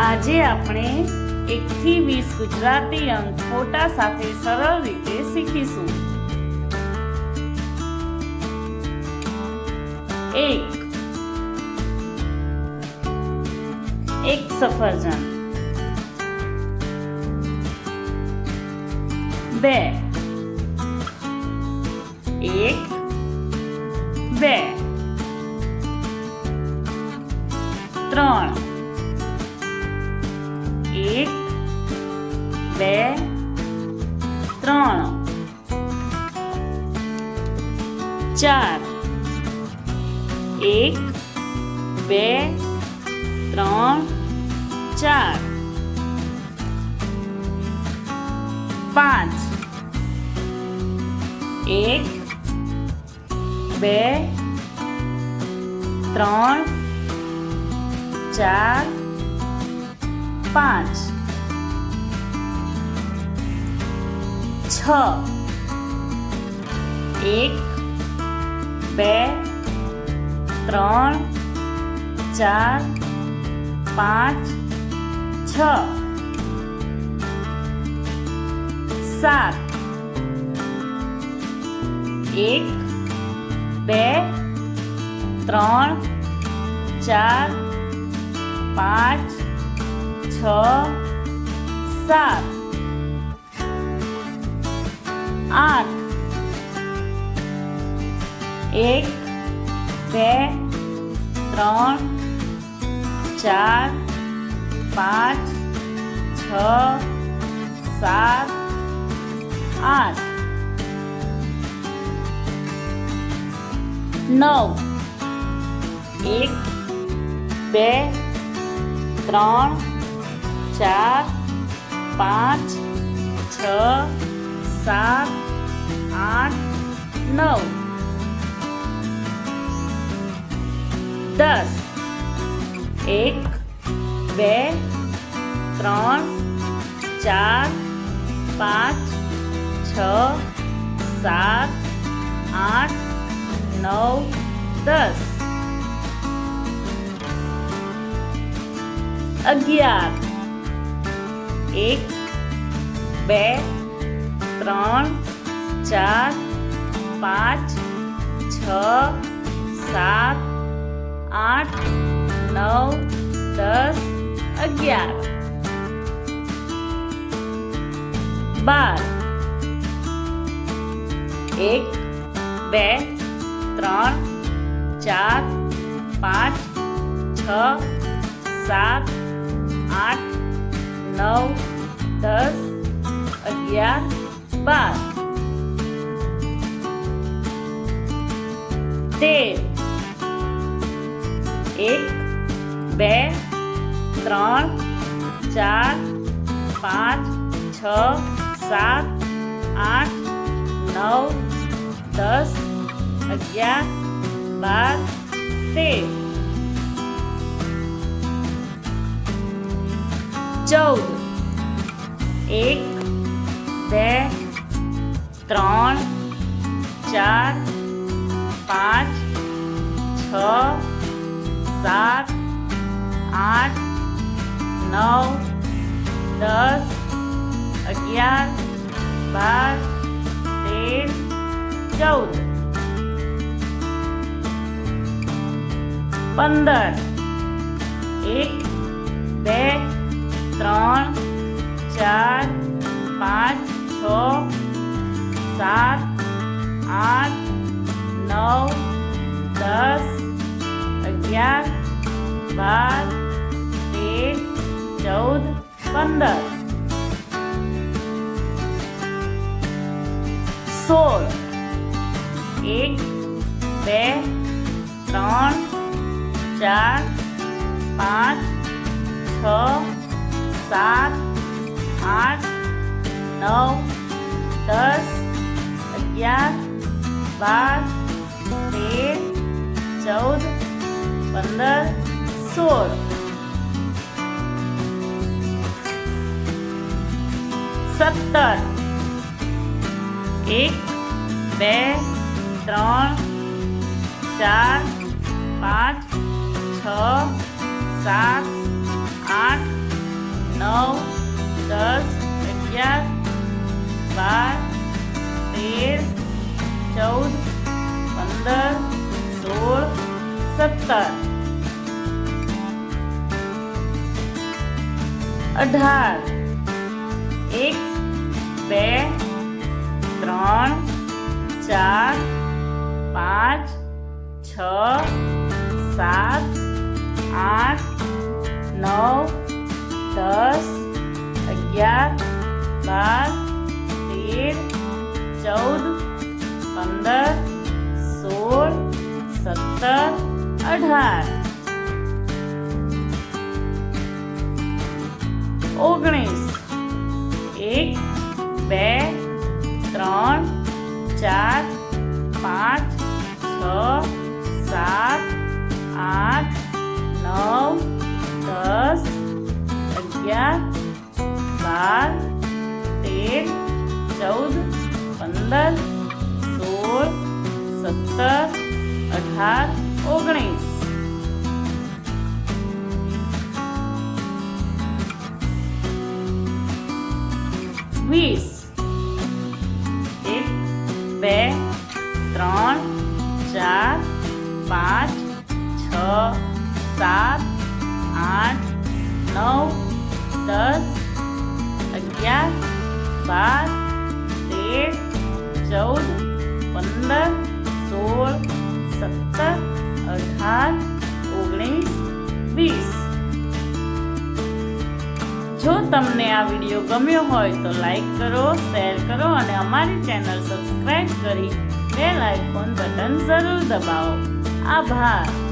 આજે આપણે 1 થી 20 ગુજરાતી અંક ફોટા સાથે સરળ રીતે શીખીશું. 1. એક સફરજન. 2. 1 2. 3. 1 2 3. 4 1 2 3 4. 5 1 2 3 4 5. 6 1 2 3 4 5 6. 7 1 2 3 4 5 6 7. 8 1 2 3 4 5 6 7 8. 9 1 2 3 4 5 6 7 8 9. 10 1 2 3 4 5 6 7 8 9 10. 11 1 2 3 4 5 6 7 8 9 10 11. 12 1 2 3 4 5 6 7 8 9 10 11 12. 13 1 2 3 4 5 6 7 8 9 10 11 12 13. 14 1 2 3 4 5 6 7 8 9 10 11 12 13 14. 15 1 2 3 4 5 6 7 8 9 10 11 12 13 14 15. 16 1 2 3 4 5 6 7 8 9 10 11 12 13 14 15 16. 17 1 2 3 4 5 6 7 8 9, 10, 11, 12, 13, 14, 15, 16, 17, 18, 1, 2, 3, 4, 5, 6, 7, 8, 9, 10, 11, 12, 13, 14, 15, 16, 17, 18, 19, 1, 2, 3, 4, 5, 6, 7, 8, 9, 10, 11, 12, 13, 14, 15, 16, 17, 18, 19. 20, 1, 2, 3, 4, 5, 6, 7, 8, 9, 10, 11, 12, 13, 14, 15, 16, 17, 18, 19, 20. જો તમને આ વિડીયો ગમ્યો હોય તો લાઈક કરો, શેર કરો અને અમારી ચેનલ સબસ્ક્રાઈબ કરી બેલ આઇકોન બટન જરૂર દબાવો. આભાર.